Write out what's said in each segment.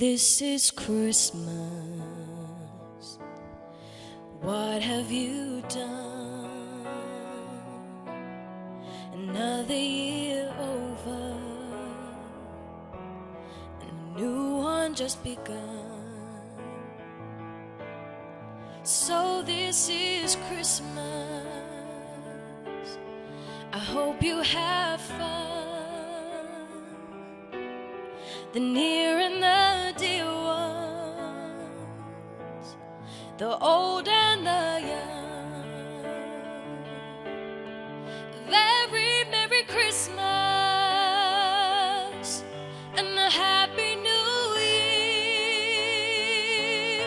this is Christmas. What have you done? Another year over, and a new one just begun. So this is Christmas. I hope you have fun. The near and the dear ones, the old and the young. Very Merry Christmas and a Happy New Year.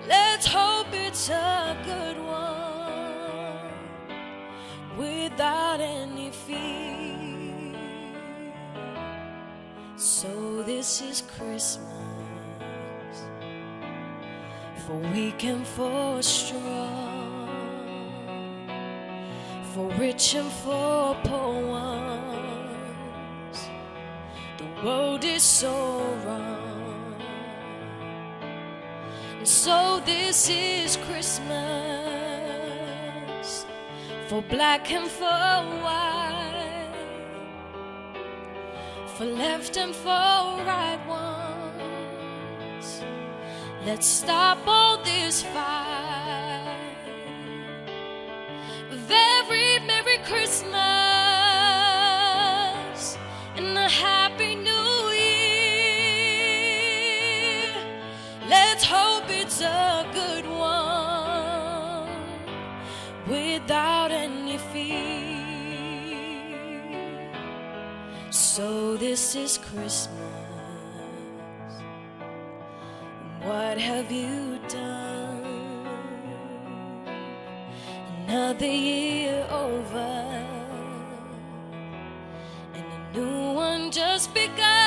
Let's hope it's a good one without any fear. So this is Christmas, for weak and for strong, for rich and for poor ones. The world is so wrong, and so this is Christmas, for black and for white, for left and for right ones. Let's stop all this fight. Very Merry Christmas and a Happy New Year. Let's hope it's a good one without any fear. So this is Christmas. What have you done? Another year over, and a new one just begun.